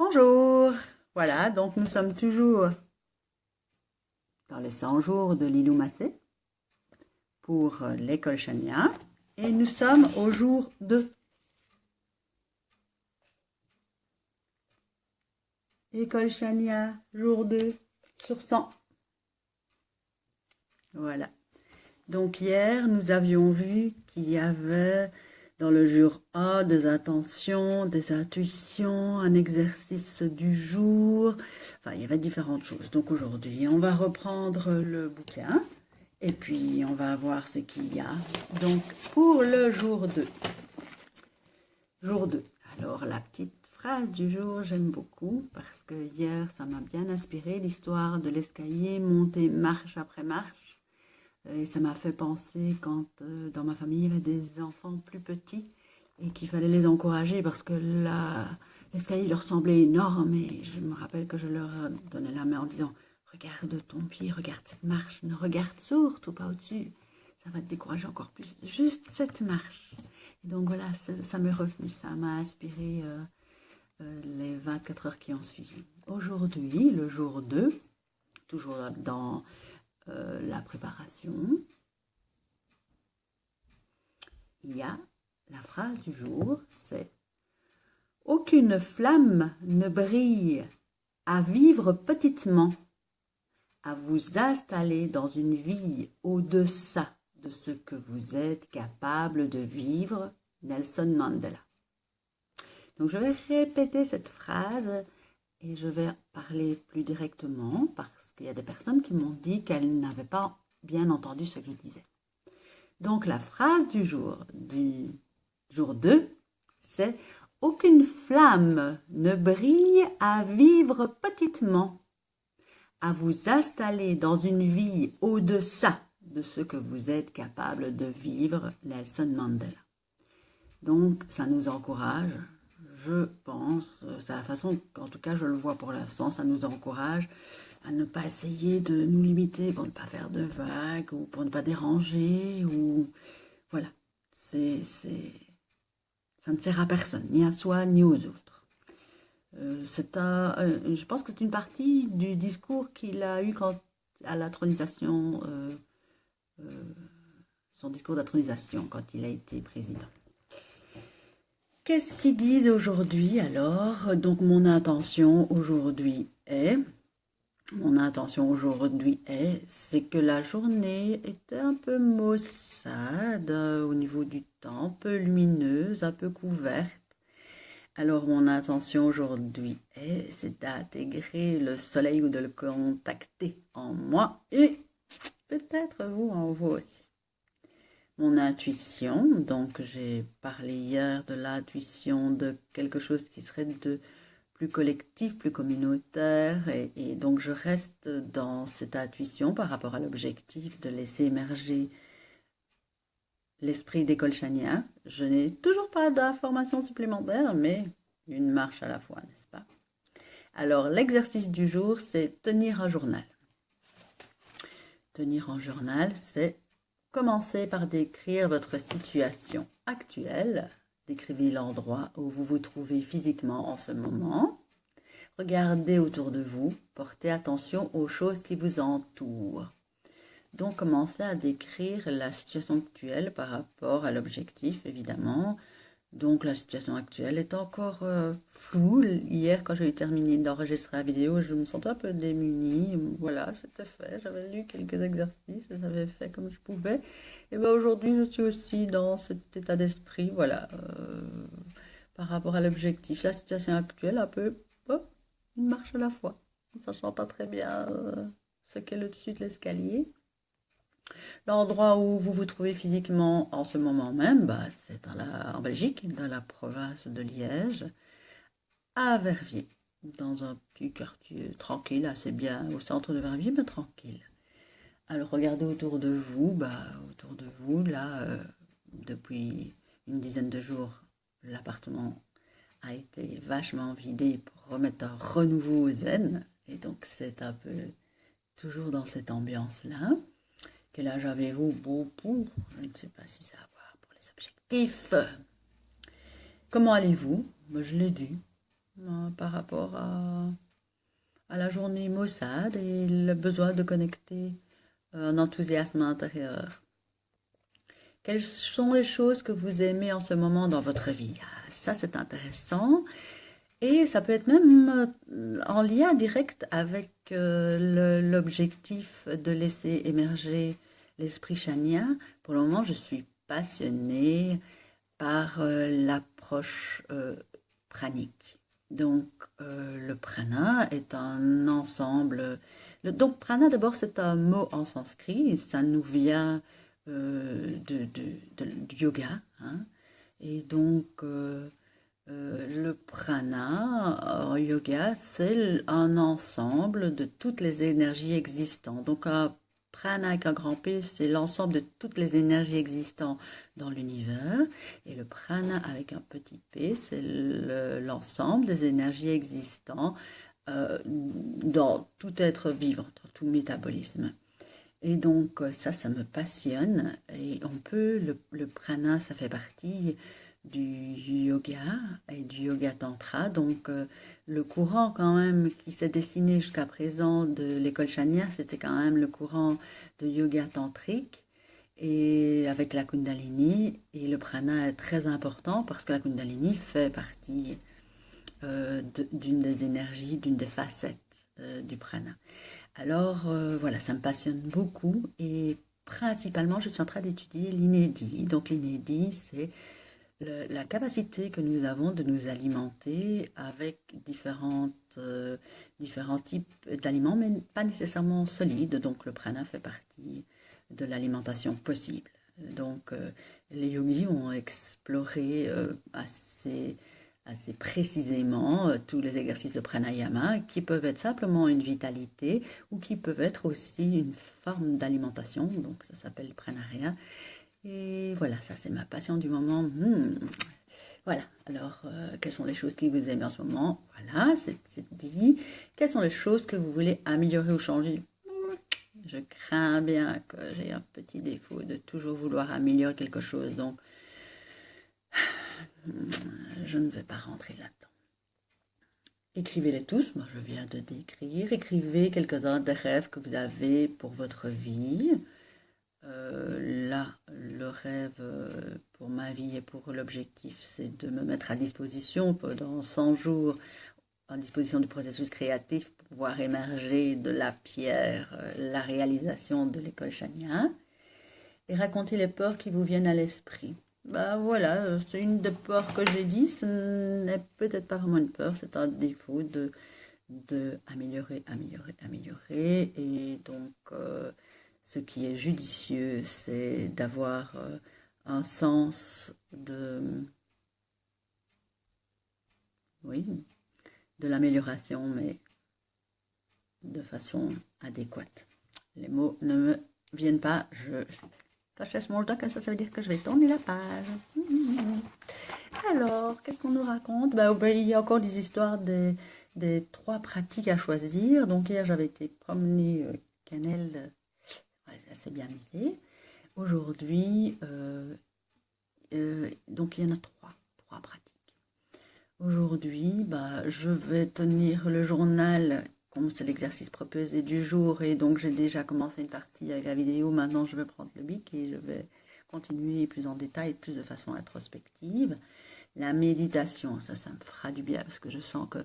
Bonjour, voilà, donc nous sommes toujours dans les 100 jours de Lilou Massé pour l'école Chania et nous sommes au jour 2. École Chania, jour 2 sur 100. Voilà. Donc hier, nous avions vu qu'il y avait dans le jour A des attentions, des intuitions, un exercice du jour. Enfin, il y avait différentes choses. Donc aujourd'hui, on va reprendre le bouquin et puis on va voir ce qu'il y a. Donc pour le jour 2. Jour 2. Alors la petite phrase du jour, j'aime beaucoup parce que hier, ça m'a bien inspiré l'histoire de l'escalier monté marche après marche. Et ça m'a fait penser quand dans ma famille, il y avait des enfants plus petits et qu'il fallait les encourager parce que l'escalier leur semblait énorme. Et je me rappelle que je leur donnais la main en disant « Regarde ton pied, regarde cette marche, ne regarde surtout pas au-dessus. Ça va te décourager encore plus. Juste cette marche. » Et donc voilà, ça m'est revenu, ça m'a inspiré les 24 heures qui ont suivi. Aujourd'hui, le jour 2, toujours dans la préparation, il y a la phrase du jour, c'est « Aucune flamme ne brille à vivre petitement, à vous installer dans une vie au-deçà de ce que vous êtes capable de vivre, Nelson Mandela. » Donc je vais répéter cette phrase et je vais parler plus directement parce qu'il y a des personnes qui m'ont dit qu'elles n'avaient pas bien entendu ce que je disais. Donc la phrase du jour 2, c'est « Aucune flamme ne brille à vivre petitement, à vous installer dans une vie au-deçà de ce que vous êtes capable de vivre, Nelson Mandela. » Donc ça nous encourage, je pense, c'est la façon qu'en tout cas je le vois pour l'instant, ça nous encourage à ne pas essayer de nous limiter pour ne pas faire de vagues ou pour ne pas déranger ou voilà, ça ne sert à personne, ni à soi ni aux autres. Je pense que c'est une partie du discours qu'il a eu à la tronisation, son discours d'intronisation quand il a été président. Qu'est-ce qu'ils disent aujourd'hui alors? Donc mon intention aujourd'hui c'est que la journée était un peu maussade au niveau du temps, un peu lumineuse, un peu couverte. Alors mon intention aujourd'hui c'est d'intégrer le soleil ou de le contacter en moi et peut-être vous en vous aussi. Mon intuition, donc j'ai parlé hier de l'intuition de quelque chose qui serait de plus collectif, plus communautaire et donc je reste dans cette intuition par rapport à l'objectif de laisser émerger l'esprit d'école Chania. Je n'ai toujours pas d'informations supplémentaires, mais une marche à la fois, n'est-ce pas? Alors l'exercice du jour, c'est tenir un journal. Tenir un journal, c'est commencez par décrire votre situation actuelle. Décrivez l'endroit où vous vous trouvez physiquement en ce moment. Regardez autour de vous. Portez attention aux choses qui vous entourent. Donc, commencez à décrire la situation actuelle par rapport à l'objectif, évidemment. Donc, la situation actuelle est encore floue. Hier, quand j'ai terminé d'enregistrer la vidéo, je me sentais un peu démunie. Voilà, c'était fait. J'avais lu quelques exercices, je les avais fait comme je pouvais. Et bien aujourd'hui, je suis aussi dans cet état d'esprit, voilà, par rapport à l'objectif. La situation actuelle, un peu, une marche à la fois, ne sachant pas très bien ce qu'est le dessus de l'escalier. L'endroit où vous vous trouvez physiquement en ce moment même, c'est en Belgique, dans la province de Liège, à Verviers, dans un petit quartier tranquille, assez bien au centre de Verviers, mais tranquille. Alors regardez autour de vous, là, depuis une dizaine de jours, l'appartement a été vachement vidé pour remettre un renouveau zen, et donc c'est un peu toujours dans cette ambiance-là. Quel âge avez-vous? Beaucoup. Je ne sais pas si ça va voir pour les objectifs. Comment allez-vous? Je l'ai dit. par rapport à la journée maussade et le besoin de connecter un enthousiasme intérieur. Quelles sont les choses que vous aimez en ce moment dans votre vie? Ah, ça, c'est intéressant. Et ça peut être même en lien direct avec l'objectif de laisser émerger l'esprit chanien. Pour le moment, je suis passionnée par l'approche pranique. Donc, le prana est un ensemble. Donc, prana, d'abord, c'est un mot en sanskrit. Ça nous vient du yoga. Hein. Et donc, le prana en yoga, c'est un ensemble de toutes les énergies existantes. Donc, un prana avec un grand P, c'est l'ensemble de toutes les énergies existantes dans l'univers. Et le prana avec un petit p, c'est l'ensemble des énergies existantes dans tout être vivant, dans tout métabolisme. Et donc, ça me passionne. Et on peut, le prana, ça fait partie du yoga et du yoga tantra. Donc, le courant quand même qui s'est dessiné jusqu'à présent de l'école Chania, c'était quand même le courant de yoga tantrique. Et avec la Kundalini, et le prana est très important parce que la Kundalini fait partie d'une des énergies, d'une des facettes du prana. Alors voilà, ça me passionne beaucoup et principalement je suis en train d'étudier l'inédit. Donc l'inédit, c'est la capacité que nous avons de nous alimenter avec différents types d'aliments, mais pas nécessairement solides. Donc le prana fait partie de l'alimentation possible. Donc les yogis ont exploré assez précisément tous les exercices de pranayama qui peuvent être simplement une vitalité ou qui peuvent être aussi une forme d'alimentation. Donc ça s'appelle pranarya. Et voilà, ça c'est ma passion du moment. Voilà, alors quelles sont les choses qui vous aiment en ce moment? Voilà, c'est dit. Quelles sont les choses que vous voulez améliorer ou changer? Je crains bien que j'ai un petit défaut de toujours vouloir améliorer quelque chose, donc je ne vais pas rentrer là-dedans. Écrivez-les tous, moi je viens de décrire. Écrivez quelques-uns des rêves que vous avez pour votre vie. Là, le rêve pour ma vie et pour l'objectif, c'est de me mettre à disposition pendant 100 jours, en disposition du processus créatif pour pouvoir émerger de la pierre la réalisation de l'école Chania et raconter les peurs qui vous viennent à l'esprit. Bah voilà, c'est une des peurs que j'ai dit, ce n'est peut-être pas vraiment une peur, c'est un défaut de améliorer, et donc ce qui est judicieux, c'est d'avoir un sens oui, de l'amélioration, mais de façon adéquate. Les mots ne me viennent pas, quand je fais small talk, ça veut dire que je vais tourner la page. Alors, qu'est-ce qu'on nous raconte? Il y a encore des histoires des 3 pratiques à choisir. Donc hier, j'avais été promener Canel, elle s'est bien amusée. Aujourd'hui, donc il y en a 3 pratiques. Aujourd'hui, je vais tenir le journal, comme c'est l'exercice proposé du jour, et donc j'ai déjà commencé une partie avec la vidéo. Maintenant, je vais prendre le bic et je vais continuer plus en détail, plus de façon introspective. La méditation, ça me fera du bien parce que je sens que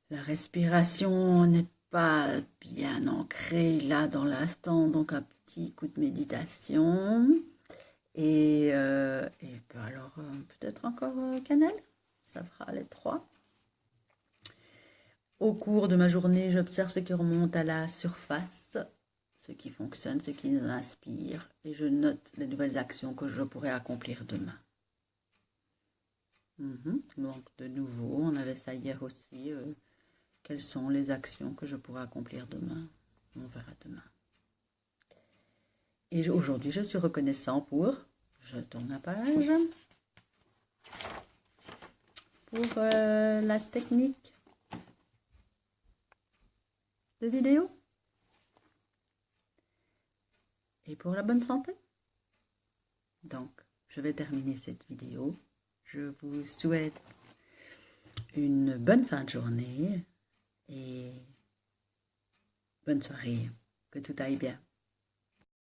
la respiration n'est pas bien ancrée là dans l'instant, donc un petit coup de méditation. Et alors peut-être encore cannelle, ça fera les 3. Au cours de ma journée, j'observe ce qui remonte à la surface, ce qui fonctionne, ce qui nous inspire, et je note les nouvelles actions que je pourrais accomplir demain. Donc de nouveau, on avait ça hier aussi. Quelles sont les actions que je pourrais accomplir demain? On verra demain. Et aujourd'hui, je suis reconnaissant pour, je tourne la page, pour la technique de vidéo et pour la bonne santé. Donc, je vais terminer cette vidéo. Je vous souhaite une bonne fin de journée et bonne soirée. Que tout aille bien.